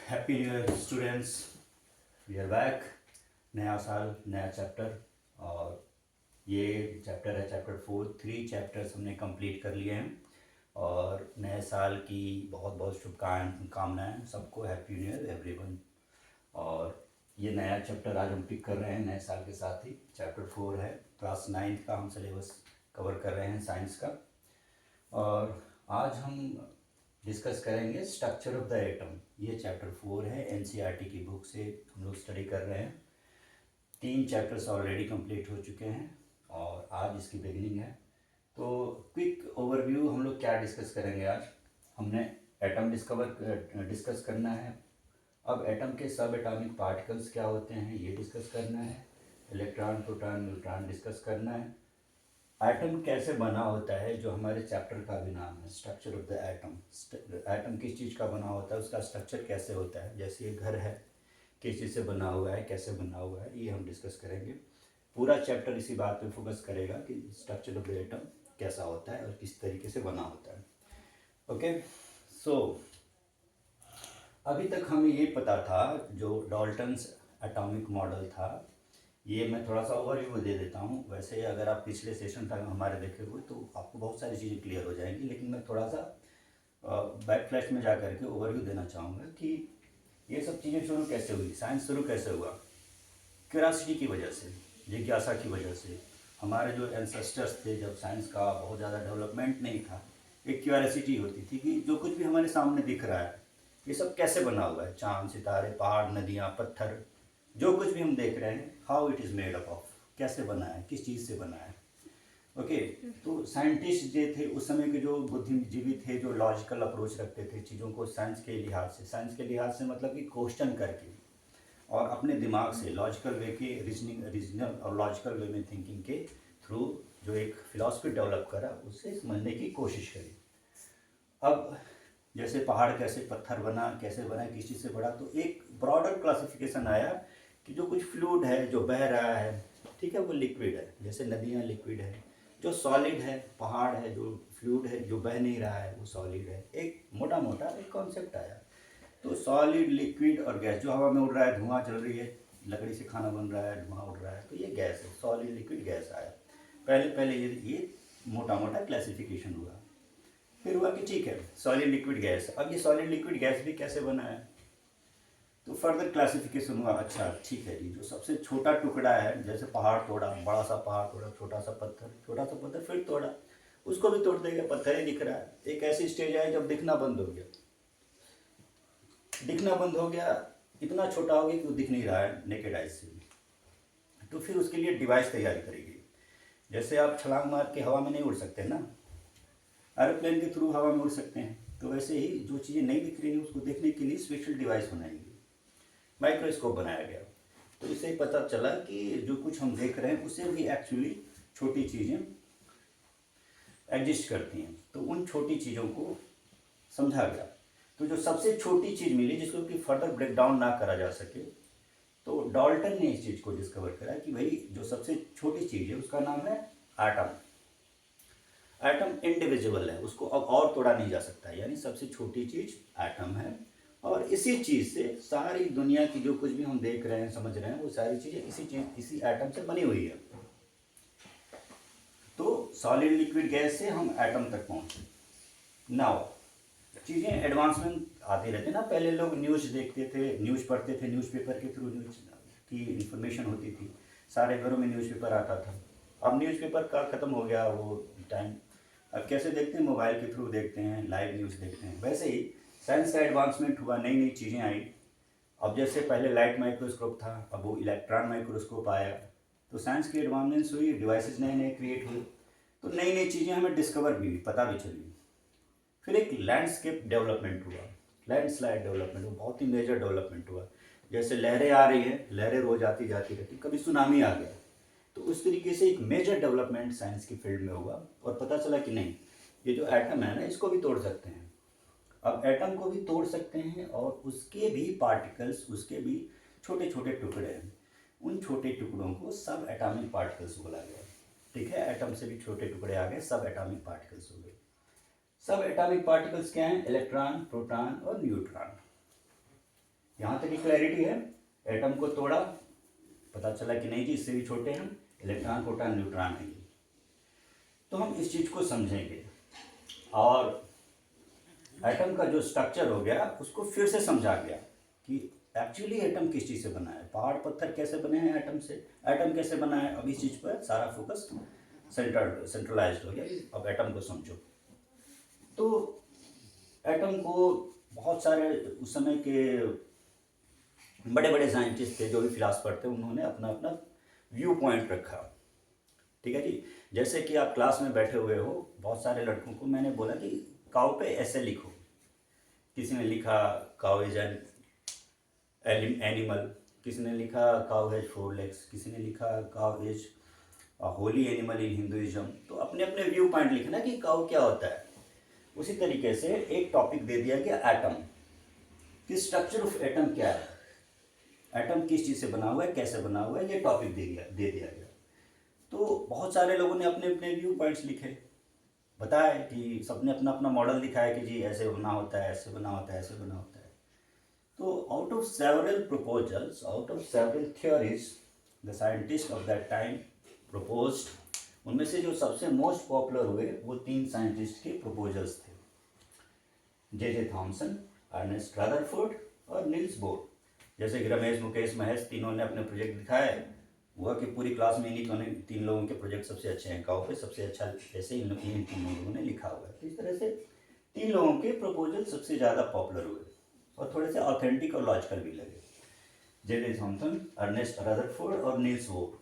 Happy new year students. We are back. नया साल नया चैप्टर। और ये चैप्टर है चैप्टर 4। 3 चैप्टर्स हमने कंप्लीट कर लिए हैं और नए साल की बहुत बहुत शुभकामनाएं सबको। Happy new year everyone. और ये नया चैप्टर आज हम पिक कर रहे हैं नए साल के साथ ही। चैप्टर 4 है, क्लास 9 का हम सिलेबस कवर कर रहे हैं साइंस का। और आज हम डिस्कस करेंगे स्ट्रक्चर ऑफ द एटम। ये चैप्टर 4 है, एनसीईआरटी की बुक से हम लोग स्टडी कर रहे हैं। 3 चैप्टर्स ऑलरेडी कंप्लीट हो चुके हैं और आज इसकी बिगिनिंग है। तो क्विक ओवरव्यू हम लोग क्या डिस्कस करेंगे आज। हमने एटम डिस्कस करना है। अब एटम के सब एटॉमिक पार्टिकल्स क्या होते हैं ये डिस्कस करना है। इलेक्ट्रॉन, प्रोटॉन, न्यूट्रॉन डिस्कस करना है। एटम कैसे बना होता है, जो हमारे चैप्टर का भी नाम है, structure of the atom. Atom किस चीज़ का बना होता है, उसका स्ट्रक्चर कैसे होता है। जैसे ये घर है, किस चीज़ से बना हुआ है, कैसे बना हुआ है, ये हम डिस्कस करेंगे। पूरा चैप्टर इसी बात पे फोकस करेगा कि स्ट्रक्चर ऑफ द एटम कैसा होता है और किस तरीके से बना होता है। ओके, सो अभी तक हमें ये पता था, जो डाल्टन्स एटॉमिक मॉडल था, ये मैं थोड़ा सा ओवरव्यू दे देता हूँ। वैसे अगर आप पिछले सेशन तक हमारे देखे हुए तो आपको बहुत सारी चीज़ें क्लियर हो जाएंगी, लेकिन मैं थोड़ा सा बैक फ्लैश में जा करके ओवरव्यू देना चाहूँगा कि ये सब चीज़ें शुरू कैसे हुई, साइंस शुरू कैसे हुआ। क्यूरियोसिटी की वजह से, जिज्ञासा की वजह से। हमारे जो एंसेस्टर्स थे, जब साइंस का बहुत ज़्यादा डेवलपमेंट नहीं था, एक क्यूरियोसिटी होती थी कि जो कुछ भी हमारे सामने दिख रहा है ये सब कैसे बना हुआ है। चांद, सितारे, पहाड़, नदियाँ, पत्थर, जो कुछ भी हम देख रहे हैं, how it is made up of, कैसे बना है, किस चीज़ से बना है। ओके, तो साइंटिस्ट जो थे उस समय के, जो बुद्धिजीवी थे, जो लॉजिकल अप्रोच रखते थे चीज़ों को साइंस के लिहाज से। साइंस के लिहाज से मतलब कि क्वेश्चन करके और अपने दिमाग से लॉजिकल वे के रीजनल और लॉजिकल वे में थिंकिंग के थ्रू जो एक फिलॉसफी डेवलप करा, उससे समझने की कोशिश करी। अब जैसे पहाड़ कैसे पत्थर बना, कैसे बना, किस चीज़ से बड़ा, तो एक ब्रॉडर क्लासिफिकेशन आया कि जो कुछ फ्लूइड है, जो बह रहा है, ठीक है, वो लिक्विड है। जैसे नदियाँ लिक्विड है। जो सॉलिड है, पहाड़ है, जो फ्लूइड है, जो बह नहीं रहा है, वो सॉलिड है। एक मोटा मोटा एक कॉन्सेप्ट आया। तो सॉलिड, लिक्विड और गैस, जो हवा में उड़ रहा है, धुआं चल रही है, लकड़ी से खाना बन रहा है, धुआं उड़ रहा है, तो ये गैस है। सॉलिड, लिक्विड, गैस आया। पहले पहले ये मोटा मोटा क्लासिफिकेशन हुआ। फिर हुआ कि ठीक है, सॉलिड, लिक्विड, गैस। अब ये सॉलिड, लिक्विड, गैस भी कैसे बना है, तो फर्दर क्लासिफिकेशन हुआ। अच्छा ठीक है जी, जो सबसे छोटा टुकड़ा है, जैसे पहाड़ तोड़ा, बड़ा सा पहाड़ तोड़ा, छोटा सा पत्थर फिर तोड़ा, उसको भी तोड़ देगा, पत्थर ही दिख रहा है। एक ऐसी स्टेज आई जब दिखना बंद हो गया। इतना छोटा हो गया कि वो दिख नहीं रहा है नेकेड आइज से। तो फिर उसके लिए डिवाइस तैयारी करेगी। जैसे आप छलांग मार के हवा में नहीं उड़ सकते ना, एरोप्लेन के थ्रू हवा में उड़ सकते हैं, तो वैसे ही जो चीज़ें नहीं दिख रही हैं उसको देखने के लिए स्पेशल डिवाइस बनाएंगे। माइक्रोस्कोप बनाया गया। तो इससे पता चला कि जो कुछ हम देख रहे हैं उससे भी एक्चुअली छोटी चीज़ें एग्जिस्ट करती हैं। तो उन छोटी चीज़ों को समझा गया। तो जो सबसे छोटी चीज़ मिली, जिसको कि फर्दर ब्रेक डाउन ना करा जा सके, तो डाल्टन ने इस चीज़ को डिस्कवर करा कि भाई जो सबसे छोटी चीज़ है उसका नाम है एटम। एटम इंडिविजुअल है, उसको अब और तोड़ा नहीं जा सकता, यानी सबसे छोटी चीज़ एटम है। और इसी चीज़ से सारी दुनिया की जो कुछ भी हम देख रहे हैं, समझ रहे हैं, वो सारी चीज़ें इसी एटम से बनी हुई है। तो सॉलिड, लिक्विड, गैस से हम एटम तक पहुँचे। नाउ चीज़ें एडवांसमेंट आते रहते ना। पहले लोग न्यूज़ देखते थे, न्यूज़ पढ़ते थे, न्यूज़पेपर के थ्रू न्यूज़ की इंफॉर्मेशन होती थी, सारे घरों में न्यूज़पेपर आता था। अब न्यूज़पेपर का ख़त्म हो गया वो टाइम। अब कैसे देखते हैं, मोबाइल के थ्रू देखते हैं, लाइव न्यूज़ देखते हैं। वैसे ही साइंस का एडवांसमेंट हुआ, नई नई चीज़ें आई। अब जैसे पहले लाइट माइक्रोस्कोप था, अब वो इलेक्ट्रॉन माइक्रोस्कोप आया। तो साइंस की एडवांसमेंट हुई, डिवाइसेस नए नए क्रिएट हुए, तो नई नई चीज़ें हमें डिस्कवर भी हुई, पता भी चली। फिर एक लैंडस्केप डेवलपमेंट हुआ, लैंडस्लाइड डेवलपमेंट हुआ, बहुत ही मेजर डेवलपमेंट हुआ। जैसे लहरें आ रही हैं, लहरें रोज आती जाती रहती, कभी सुनामी आ गया, तो उस तरीके से एक मेजर डेवलपमेंट साइंस की फील्ड में हुआ। और पता चला कि नहीं, ये जो एटम है ना, इसको भी तोड़ सकते हैं। अब एटम को भी तोड़ सकते हैं और उसके भी पार्टिकल्स, उसके भी छोटे छोटे टुकड़े हैं। उन छोटे टुकड़ों को सब एटॉमिक पार्टिकल्स बोला गया। ठीक है, एटम से भी छोटे टुकड़े आ गए, सब एटॉमिक पार्टिकल्स हो गए। सब एटॉमिक पार्टिकल्स क्या हैं, इलेक्ट्रॉन, प्रोटॉन और न्यूट्रॉन। यहाँ तक की क्लैरिटी है। एटम को तोड़ा, पता चला कि नहीं जी इससे भी छोटे हैं, इलेक्ट्रॉन प्रोटॉन न्यूट्रॉन है ये। तो हम इस चीज़ को समझेंगे और एटम का जो स्ट्रक्चर हो गया उसको फिर से समझा गया कि एक्चुअली एटम किस चीज़ से बना है, पहाड़ पत्थर कैसे बने हैं एटम से, एटम कैसे बना है। अब इस चीज़ पर सारा फोकस सेंट्रलाइज्ड हो गया। अब एटम को समझो। तो एटम को बहुत सारे उस समय के बड़े बड़े साइंटिस्ट थे, जो भी फिलासफर थे, उन्होंने अपना अपना व्यू पॉइंट रखा। ठीक है जी। जैसे कि आप क्लास में बैठे हुए हो, बहुत सारे लड़कों को मैंने बोला कि काउ पे ऐसे लिखो। किसी ने लिखा काउ इज एन एनिमल, किसी ने लिखा काउ हैज 4 legs, किसी ने लिखा cow is Holi animal in Hinduism. तो अपने अपने व्यू पॉइंट लिखना कि काउ क्या होता है। उसी तरीके से एक टॉपिक दे दिया गया एटम, कि स्ट्रक्चर ऑफ एटम क्या है, एटम किस चीज़ से बना हुआ है, कैसे बना हुआ है, ये टॉपिक दे दिया गया। तो बहुत सारे लोगों ने अपने अपने व्यू पॉइंट्स लिखे, बताया कि सबने अपना अपना मॉडल दिखाया कि जी ऐसे बना होता है, ऐसे बना होता है, ऐसे बना होता है। तो out of several proposals, out of several theories the scientist of that time proposed, उनमें से जो सबसे मोस्ट पॉपुलर हुए वो 3 साइंटिस्ट के प्रपोजल्स थे, जे थॉमसन, अर्नेस्ट रदरफोर्ड और नील्स बोर। जैसे कि रमेश, मुकेश, महेश, तीनों ने अपने प्रोजेक्ट दिखाए। हुआ कि पूरी क्लास में इन्हीं 3 लोगों के प्रोजेक्ट सबसे अच्छे हैं, काउ पे सबसे अच्छा ऐसे इन 3 लोगों ने लिखा हुआ है। तो इस तरह से 3 लोगों के प्रपोजल सबसे ज़्यादा पॉपुलर हुए और थोड़े से ऑथेंटिक और लॉजिकल भी लगे। जे थॉमसन, अर्नेस्ट रदरफोर्ड और नील्स बोर,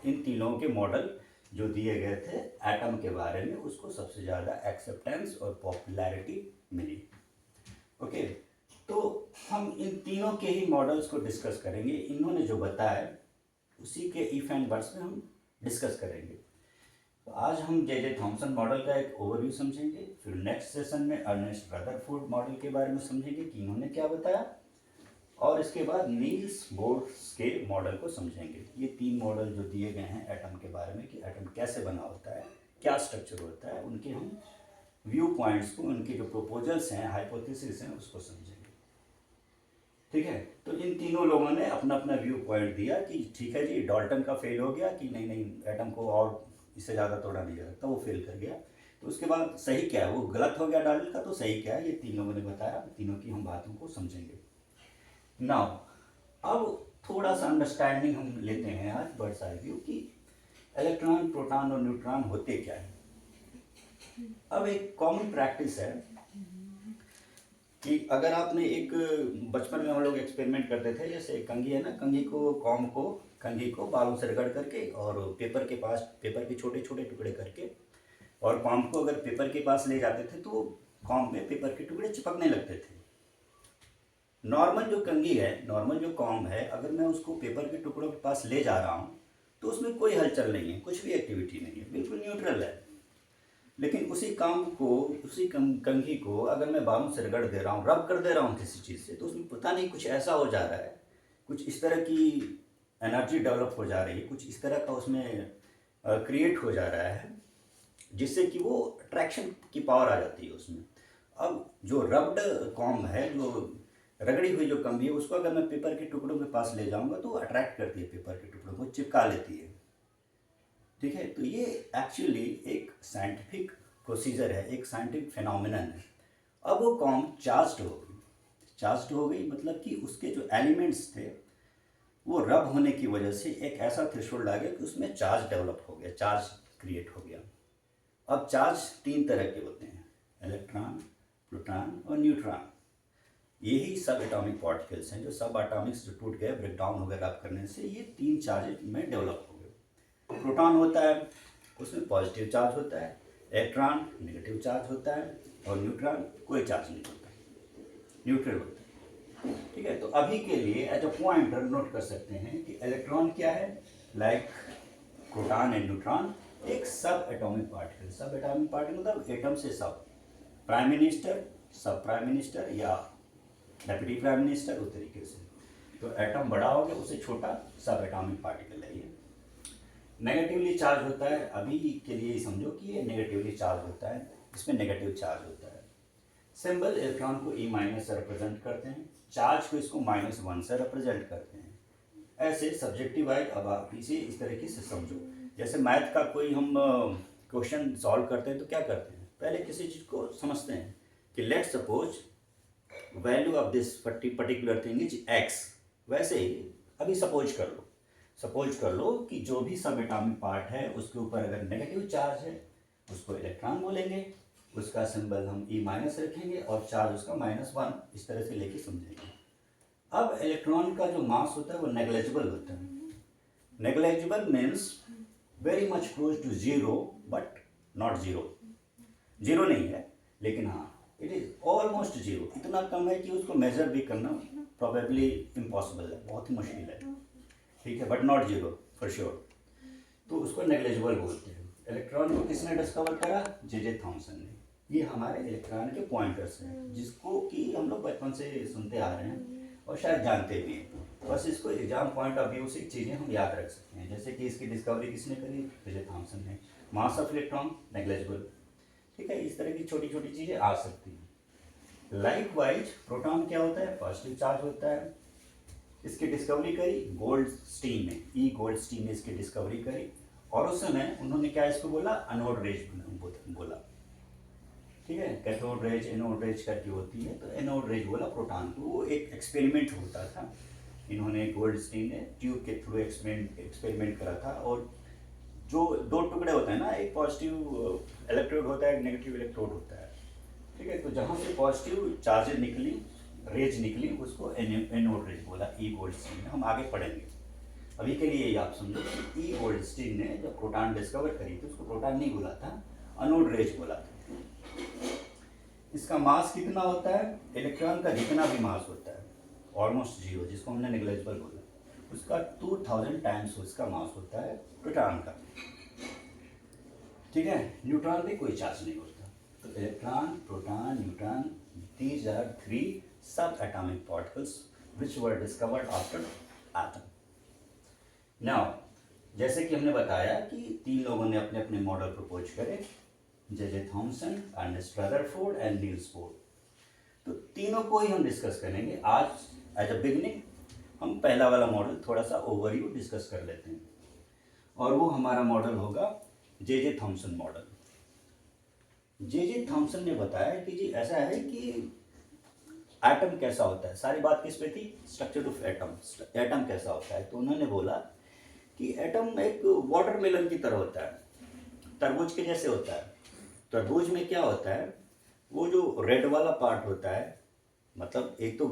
इन तीनों के मॉडल जो दिए गए थे एटम के बारे में, उसको सबसे ज़्यादा एक्सेप्टेंस और पॉपुलैरिटी मिली। ओके, तो हम इन तीनों के ही मॉडल्स को डिस्कस करेंगे। इन्होंने जो बताया उसी के इफ एंड बट्स में हम डिस्कस करेंगे। तो आज हम जे थॉमसन मॉडल का एक ओवरव्यू समझेंगे, फिर नेक्स्ट सेशन में अर्नेस्ट रदरफोर्ड मॉडल के बारे में समझेंगे कि इन्होंने क्या बताया, और इसके बाद नील्स बोर के मॉडल को समझेंगे। ये 3 मॉडल जो दिए गए हैं एटम के बारे में कि एटम कैसे बना होता है, क्या स्ट्रक्चर होता है, उनके हम व्यू पॉइंट्स को, उनके जो प्रपोजल्स हैं, हाइपोथेसिस हैं, उसको समझेंगे। ठीक है। तो इन तीनों लोगों ने अपना अपना व्यू पॉइंट दिया कि ठीक है जी, डाल्टन का फेल हो गया कि नहीं नहीं एटम को और इससे ज़्यादा तोड़ा नहीं जा सकता, वो फेल कर गया। तो उसके बाद सही क्या है, वो गलत हो गया डाल्टन का, तो सही क्या है, ये 3 लोगों ने बताया। तीनों की हम बातों को समझेंगे। नाउ अब थोड़ा सा अंडरस्टैंडिंग हम लेते हैं आज बर्ड्स आई व्यू कि इलेक्ट्रॉन, प्रोटॉन और न्यूट्रॉन होते क्या है। अब एक कॉमन प्रैक्टिस है कि अगर आपने एक, बचपन में हम लोग एक्सपेरिमेंट करते थे, जैसे कंघी है ना, कंघी को बालों से रगड़ करके और पेपर के छोटे छोटे टुकड़े करके, और कॉम्ब को अगर पेपर के पास ले जाते थे तो कॉम्ब में पेपर के टुकड़े चिपकने लगते थे। नॉर्मल जो कंघी है, नॉर्मल जो कॉम्ब है, अगर मैं उसको पेपर के टुकड़ों के पास ले जा रहा हूँ तो उसमें कोई हलचल नहीं है, कुछ भी एक्टिविटी नहीं है, बिल्कुल न्यूट्रल है। लेकिन उसी काम को, उसी कंघी को अगर मैं बालों से रगड़ दे रहा हूँ, रब कर दे रहा हूँ किसी चीज़ से, तो उसमें पता नहीं कुछ ऐसा हो जा रहा है, कुछ इस तरह की एनर्जी डेवलप हो जा रही है, कुछ इस तरह का उसमें क्रिएट हो जा रहा है, जिससे कि वो अट्रैक्शन की पावर आ जाती है उसमें। अब जो रब्ड कॉम्ब है, जो रगड़ी हुई जो कंघी है, उसको अगर मैं पेपर के टुकड़ों के पास ले जाऊँगा तो अट्रैक्ट करती है, पेपर के टुकड़ों को चिपका लेती है। ठीक है। तो ये एक्चुअली एक साइंटिफिक प्रोसीजर है, एक साइंटिफिक फिनोमिनन है। अब वो कॉम्ब चार्ज्ड हो गई मतलब कि उसके जो एलिमेंट्स थे वो रब होने की वजह से एक ऐसा थ्रेशोल्ड आ गया कि उसमें चार्ज डेवलप हो गया, चार्ज क्रिएट हो गया। अब चार्ज 3 तरह के होते हैं, इलेक्ट्रॉन, प्रोटॉन और न्यूट्रॉन। यही सब एटॉमिक पार्टिकल्स हैं, जो सब एटॉमिक्स जो टूट गए, ब्रेक डाउन हो गए रब करने से, ये 3 चार्ज में डेवलप हो गए। प्रोटॉन होता है, उसमें पॉजिटिव चार्ज होता है, इलेक्ट्रॉन नेगेटिव चार्ज होता है, और न्यूट्रॉन कोई चार्ज नहीं होता, न्यूट्रल होता है। ठीक है। तो अभी के लिए एज अ पॉइंटर नोट कर सकते हैं कि इलेक्ट्रॉन क्या है, लाइक प्रोटॉन एंड न्यूट्रॉन, एक सब एटॉमिक पार्टिकल। सब एटॉमिक पार्टिकल मतलब एटम से सब, प्राइम मिनिस्टर, सब प्राइम मिनिस्टर या डेप्यूटी प्राइम मिनिस्टर, उस तरीके से। तो एटम बड़ा हो गया, उससे छोटा सब एटॉमिक पार्टिकल है ये। नेगेटिवली चार्ज होता है, अभी के लिए समझो कि ये नेगेटिवली चार्ज होता है, इसमें नेगेटिव चार्ज होता है। सिंबल इलेक्ट्रॉन को ई माइनस से रिप्रेजेंट करते हैं, चार्ज को इसको -1 से रिप्रेजेंट करते हैं। ऐसे सब्जेक्टिव वाइज अब आप इसे इस तरीके से समझो। जैसे मैथ का कोई हम क्वेश्चन सॉल्व करते हैं तो क्या करते हैं, पहले किसी चीज़ को समझते हैं कि let suppose value of this particular thing is x. वैसे ही अभी सपोज कर लो कि जो भी सब एटॉमिक पार्ट है उसके ऊपर अगर नेगेटिव चार्ज है उसको इलेक्ट्रॉन बोलेंगे, उसका सिंबल हम ई माइनस रखेंगे और चार्ज उसका -1, इस तरह से लेके समझेंगे। अब इलेक्ट्रॉन का जो मास होता है वो नेग्लेजिबल होता है। Negligible means very much close to zero but not zero. Zero नहीं है लेकिन हाँ इट इज ऑलमोस्ट जीरो, इतना कम है कि उसको मेजर भी करना प्रोबेबली इम्पॉसिबल है, बहुत ही मुश्किल है, ठीक है, but not zero for sure. तो उसको नेग्लेजिबल बोलते हैं। इलेक्ट्रॉन को किसने डिस्कवर करा, जे थॉमसन ने। ये हमारे इलेक्ट्रॉन के पॉइंटर्स हैं जिसको कि हम लोग बचपन से सुनते आ रहे हैं और शायद जानते भी हैं। बस इसको एग्जाम पॉइंट ऑफ व्यू से चीज़ें हम याद रख सकते हैं। जैसे कि इसकी डिस्कवरी किसने करी, जे थॉमसन ने। मास ऑफ इलेक्ट्रॉन नेग्लेजिबल, ठीक है, इस तरह की छोटी छोटी चीज़ें आ सकती हैं। लाइक वाइज प्रोटॉन क्या होता है, पॉजिटिव चार्ज होता है। इसकी डिस्कवरी करी गोल्डस्टीन ने, ई गोल्डस्टीन ने इसकी डिस्कवरी करी और उस समय उन्होंने क्या इसको बोला, एनोड रेज बोला, ठीक है। कैथोड रेज एनोड रेज करके होती है, तो एनोड रेज बोला प्रोटॉन को। वो एक एक्सपेरिमेंट होता था, इन्होंने गोल्डस्टीन ने ट्यूब के थ्रू एक्सपेरिमेंट करा था। और जो दो टुकड़े होते हैं ना, एक पॉजिटिव इलेक्ट्रोड होता है, एक नेगेटिव इलेक्ट्रोड होता है, ठीक है। तो जहाँ से पॉजिटिव चार्जेस निकली, रेज निकली, उसको एनोड रेज बोला, ई गोल्डस्टीन। हम आगे पढ़ेंगे, अभी के लिए ये आप समझो कि ई गोल्डस्टीन ने जब प्रोटॉन डिस्कवर करी थी उसको प्रोटॉन नहीं बोला था, एनोड रेज बोला था। इसका मास कितना होता है, इलेक्ट्रॉन का जितना भी मास होता है ऑलमोस्ट जीरो, जिसको हमने नेग्लेजिबल बोला, उसका 2000 टाइम्स उसका मास होता है प्रोटॉन का, ठीक है। न्यूट्रॉन पे कोई चार्ज नहीं होता। तो electron, proton, neutron, these are 3 सब atomic particles which were discovered after atom. Now जैसे कि हमने बताया कि 3 लोगों ने अपने अपने मॉडल प्रपोज करे, J Thomson, Ernest Rutherford and Niels Bohr. तो तीनों को ही हम डिस्कस करेंगे आज। एज अ बिगिनिंग हम पहला वाला मॉडल थोड़ा सा ओवरव्यू डिस्कस कर लेते हैं और वो हमारा मॉडल होगा J Thomson model. J Thomson ने बताया कि जी ऐसा है कि एटम कैसा होता है, सारी बात किस पे थी, स्ट्रक्चर ऑफ एटम, एटम कैसा होता है। तो उन्होंने बोला कि एटम एक वाटरमेलन की तरह होता है, तरबूज के जैसे होता है। तरबूज में क्या होता है, वो जो रेड वाला पार्ट होता है, मतलब एक तो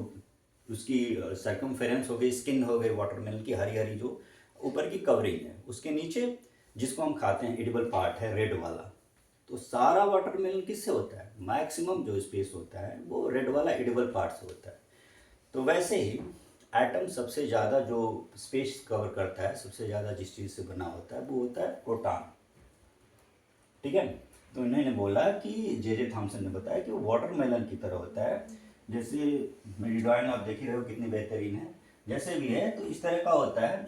उसकी सर्कमफेरेंस हो गई, स्किन हो गई वाटरमेलन की, हरी हरी जो ऊपर की कवरिंग है, उसके नीचे जिसको हम खाते हैं एडिबल पार्ट है रेड वाला। तो सारा वाटरमेलन किससे होता है, मैक्सिमम जो स्पेस होता है वो रेड वाला एडिबल पार्ट से होता है। तो वैसे ही एटम सबसे ज़्यादा जो स्पेस कवर करता है, सबसे ज़्यादा जिस चीज़ से बना होता है वो होता है प्रोटॉन, ठीक है। तो इन्होंने बोला कि जे थॉमसन ने बताया कि वो वाटरमेलन की तरह होता है। जैसे मेरी ड्राइंग आप देख ही रहे हो कितनी बेहतरीन है, जैसे भी है तो इस तरह का होता है,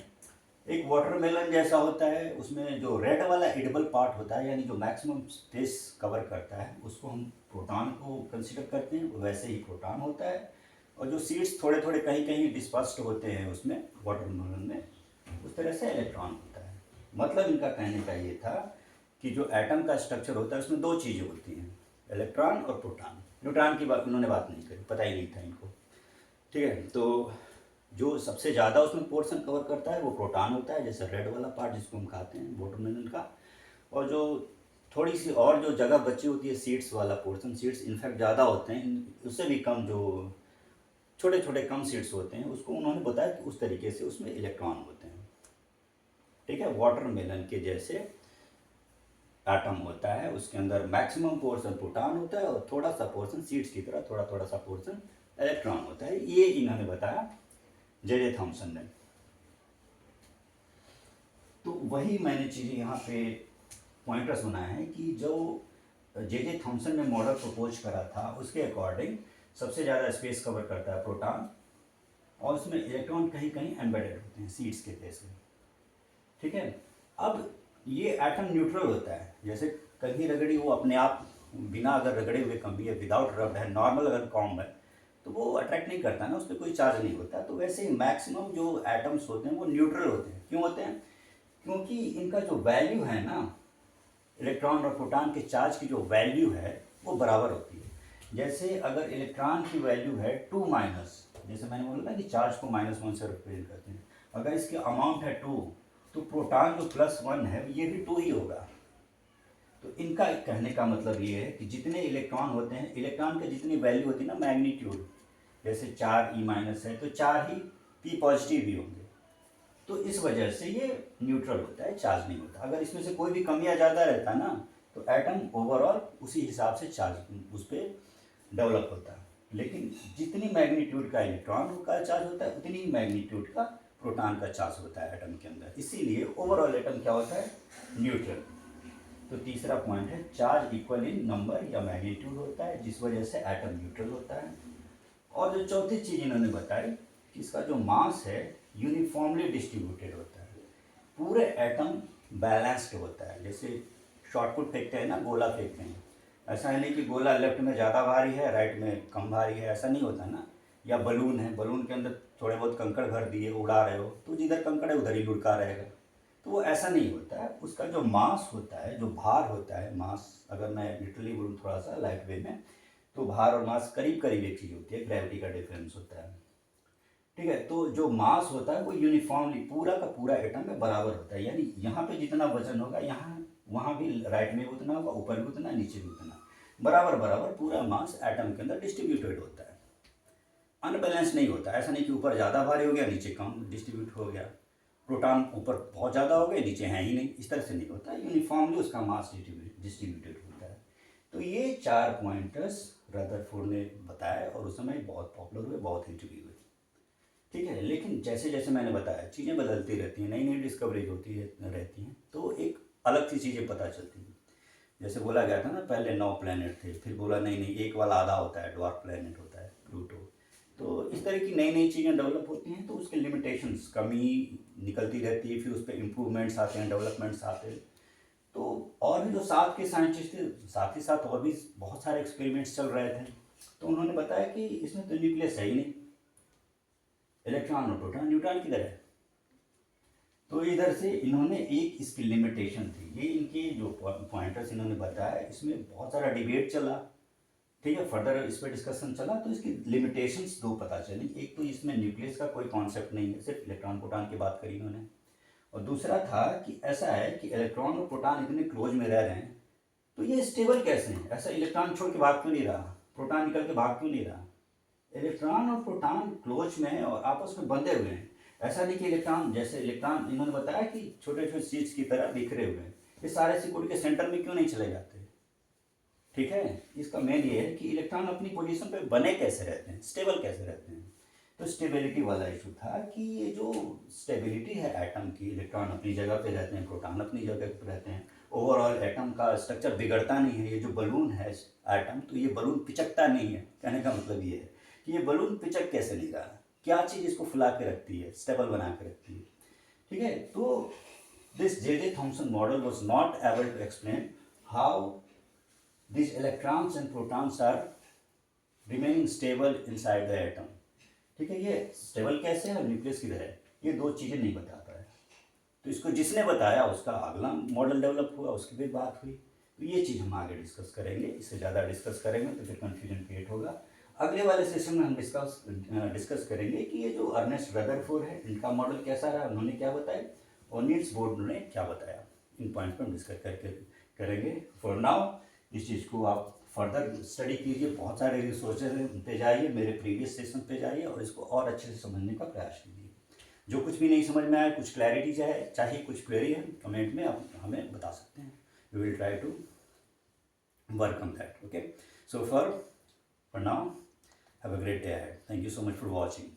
एक वाटरमेलन जैसा होता है। उसमें जो रेड वाला एडिबल पार्ट होता है, यानी जो मैक्सिमम स्पेस कवर करता है, उसको हम प्रोटॉन को कंसिडर करते हैं, वैसे ही प्रोटॉन होता है। और जो सीड्स थोड़े थोड़े कहीं कहीं डिस्पर्स्ड होते हैं उसमें वाटरमेलन में, उस तरह से इलेक्ट्रॉन होता है। मतलब इनका कहने का ये था कि जो एटम का स्ट्रक्चर होता है उसमें 2 चीज़ें होती हैं, इलेक्ट्रॉन और प्रोटॉन। न्यूट्रॉन की बात उन्होंने बात नहीं करी, पता ही नहीं था इनको, ठीक है। तो जो सबसे ज़्यादा उसमें पोर्शन कवर करता है वो प्रोटॉन होता है, जैसे रेड वाला पार्ट जिसको हम खाते हैं वाटरमेलन का। और जो थोड़ी सी और जो जगह बची होती है सीड्स वाला पोर्शन, सीड्स इनफैक्ट ज़्यादा होते हैं, उससे भी कम जो छोटे छोटे कम सीड्स होते हैं, उसको उन्होंने बताया कि उस तरीके से उसमें इलेक्ट्रॉन होते हैं, ठीक है। वाटरमेलन के जैसे एटम होता है, उसके अंदर मैक्सिमम पोर्शन प्रोटॉन होता है और थोड़ा सा पोर्शन सीड्स की तरह थोड़ा थोड़ा सा पोर्शन इलेक्ट्रॉन होता है। ये इन्होंने बताया जे थॉमसन ने। तो वही मैंने चीज़ें यहाँ पे पॉइंटर्स बनाए हैं कि जो जे थॉमसन ने मॉडल प्रपोज करा था उसके अकॉर्डिंग सबसे ज़्यादा स्पेस कवर करता है प्रोटॉन, और उसमें इलेक्ट्रॉन कहीं कहीं एम्बेडेड होते हैं सीड्स के केस में, ठीक है। अब ये एटम न्यूट्रल होता है, जैसे कहीं रगड़ी वो अपने आप बिना अगर रगड़े हुए कम भी है, विदाउट रब्ड है, नॉर्मल अगर कॉम्ब है, तो वो अट्रैक्ट नहीं करता ना, उस पर कोई चार्ज नहीं होता। तो वैसे ही मैक्सिमम जो एटम्स होते हैं वो न्यूट्रल होते हैं। क्यों होते हैं? क्योंकि इनका जो वैल्यू है ना, इलेक्ट्रॉन और प्रोटॉन के चार्ज की जो वैल्यू है वो बराबर होती है। जैसे अगर इलेक्ट्रॉन की वैल्यू है 2-, जैसे मैंने बोला ना कि चार्ज को -1 से रिप्रेजेंट करते हैं, अगर इसकी अमाउंट है 2, तो प्रोटॉन जो +1 है ये भी 2 ही होगा। तो इनका कहने का मतलब ये है कि जितने इलेक्ट्रॉन होते हैं, इलेक्ट्रॉन की जितनी वैल्यू होती है ना मैग्नीट्यूड, जैसे 4e- है तो 4 ही p पॉजिटिव भी होंगे। तो इस वजह से ये न्यूट्रल होता है, चार्ज नहीं होता। अगर इसमें से कोई भी कम या ज़्यादा रहता ना, तो एटम ओवरऑल उसी हिसाब से चार्ज उस पर डेवलप होता है। लेकिन जितनी मैग्नीट्यूड का इलेक्ट्रॉन का चार्ज होता है, उतनी ही मैग्नीट्यूड का प्रोटॉन का चार्ज होता है एटम के अंदर। इसीलिए ओवरऑल एटम क्या होता है? न्यूट्रल। तो तीसरा पॉइंट है चार्ज इक्वल इन नंबर या मैग्नीट्यूड होता है, जिस वजह से एटम न्यूट्रल होता है। और जो चौथी चीज़ इन्होंने बताई कि इसका जो मास है यूनिफॉर्मली डिस्ट्रीब्यूटेड होता है, पूरे एटम बैलेंस्ड होता है। जैसे शॉर्टपुट फेंकते हैं ना, गोला फेंकते हैं, ऐसा है नहीं कि गोला लेफ्ट में ज़्यादा भारी है राइट में कम भारी है, ऐसा नहीं होता ना। या बलून है, बलून के अंदर थोड़े बहुत कंकड़ भर दिए, उड़ा रहे हो, तो जिधर कंकड़ है उधर ही लुढ़का रहेगा। तो वो ऐसा नहीं होता है। उसका जो मास होता है, जो भार होता है, मास अगर मैं लिटरली बोलूँ थोड़ा सा लाइट वे में, तो भार और मास करीब करीब एक चीज़ होती है, ग्रेविटी का डिफरेंस होता है। ठीक है, तो जो मास होता है वो यूनिफॉर्मली पूरा का पूरा एटम में बराबर होता है। यानी यहाँ पे जितना वजन होगा यहाँ वहाँ भी राइट में भी उतना होगा, ऊपर भी उतना, नीचे भी उतना, बराबर बराबर पूरा मास एटम के अंदर डिस्ट्रीब्यूटेड होता है। अनबैलेंस नहीं होता। ऐसा नहीं कि ऊपर ज़्यादा भारी हो गया नीचे कम डिस्ट्रीब्यूट हो गया, प्रोटॉन ऊपर बहुत ज़्यादा हो गए नीचे हैं ही नहीं, इस तरह से नहीं होता। यूनिफॉर्मली उसका मास डिस्ट्रीब्यूटेड होता है। तो ये 4 पॉइंटर्स रदरफोर्ड ने बताया और उस समय बहुत पॉपुलर हुए, बहुत हिट भी हुए। ठीक है, लेकिन जैसे जैसे मैंने बताया चीज़ें बदलती रहती हैं, नई नई डिस्कवरीज होती है रहती हैं, तो एक अलग सी चीज़ें पता चलती हैं। जैसे बोला गया था ना पहले 9 प्लैनेट थे, फिर बोला नहीं नहीं एक वाला आधा होता है, ड्वार्फ प्लैनेट होता है प्लूटो। तो इस तरह की नई नई चीज़ें डेवलप होती हैं, तो उसके लिमिटेशंस कमी निकलती रहती है, फिर उस पर इम्प्रूवमेंट्स आते हैं, डेवलपमेंट्स आते हैं। तो और भी जो साथ के साइंटिस्ट थे, साथ ही साथ और भी बहुत सारे एक्सपेरिमेंट्स चल रहे थे, तो उन्होंने बताया कि इसमें तो न्यूक्लियस है ही नहीं, इलेक्ट्रॉन और प्रोटॉन न्यूट्रॉन किधर है। तो इधर से इन्होंने एक इसकी लिमिटेशन थी, ये इनके जो पॉइंटर्स इन्होंने बताया, इसमें बहुत सारा डिबेट चला। ठीक है, फर्दर इस पर डिस्कशन चला, तो इसकी लिमिटेशंस दो पता चली। एक तो इसमें न्यूक्लियस का कोई कॉन्सेप्ट नहीं है, सिर्फ इलेक्ट्रॉन प्रोटॉन की बात करी इन्होंने। और दूसरा था कि ऐसा है कि इलेक्ट्रॉन और प्रोटॉन इतने क्लोज में रह रहे हैं, तो ये स्टेबल कैसे हैं? ऐसा इलेक्ट्रॉन छोड़ के भाग क्यों नहीं रहा, प्रोटॉन निकल के भाग क्यों नहीं रहा? इलेक्ट्रॉन और प्रोटॉन क्लोज में है और आपस में बंधे हुए हैं। ऐसा नहीं कि इलेक्ट्रॉन, जैसे इलेक्ट्रॉन इन्होंने बताया कि छोटे छोटे सीड्स की तरह बिखरे हुए हैं, ये सारे सिकुड़ के सेंटर में क्यों नहीं चले जाते? ठीक है, इसका मेन ये है कि इलेक्ट्रॉन अपनी पोजीशन पे बने कैसे रहते हैं, स्टेबल कैसे रहते हैं। तो स्टेबिलिटी वाला इशू था कि ये जो स्टेबिलिटी है एटम की, इलेक्ट्रॉन अपनी जगह पे रहते हैं, प्रोटॉन अपनी जगह पे रहते हैं, ओवरऑल एटम का स्ट्रक्चर बिगड़ता नहीं है। ये जो बलून है एटम, तो ये बलून पिचकता नहीं है। कहने का मतलब ये है कि ये बलून पिचक कैसे नहीं रहा, क्या चीज़ इसको फुला के रखती है, स्टेबल बना के रखती है। ठीक है, तो this J.J. Thomson model was not able to explain how these electrons and protons are remaining stable inside the atom। ठीक है, ये स्टेबल कैसे है और न्यूक्लियस किधर है, ये दो चीज़ें नहीं बता पाया। तो इसको जिसने बताया उसका अगला मॉडल डेवलप हुआ, उसकी फिर बात हुई। तो ये चीज़ हम आगे डिस्कस करेंगे, इससे ज़्यादा डिस्कस करेंगे तो फिर कन्फ्यूजन क्रिएट होगा। अगले वाले सेशन में हम डिस्कस करेंगे कि ये जो अर्नेस्ट रदरफोर्ड है, इनका मॉडल कैसा रहा, उन्होंने क्या बताया, और नील्स बोर ने क्या बताया। इन पॉइंट्स पर हम डिस्कस करेंगे। फॉर नाउ इस चीज़ को आप फर्दर स्टडी कीजिए, बहुत सारे रिसोर्सेज हैं, उन पे जाइए, मेरे प्रीवियस सेशन पे जाइए और इसको और अच्छे से समझने का प्रयास कीजिए। जो कुछ भी नहीं समझ में आया, कुछ क्लैरिटी चाहिए, कुछ क्वेरी है, कमेंट में आप हमें बता सकते हैं। We will try to work on that. Okay, so for now have a great day ahead. Thank you so much for watching.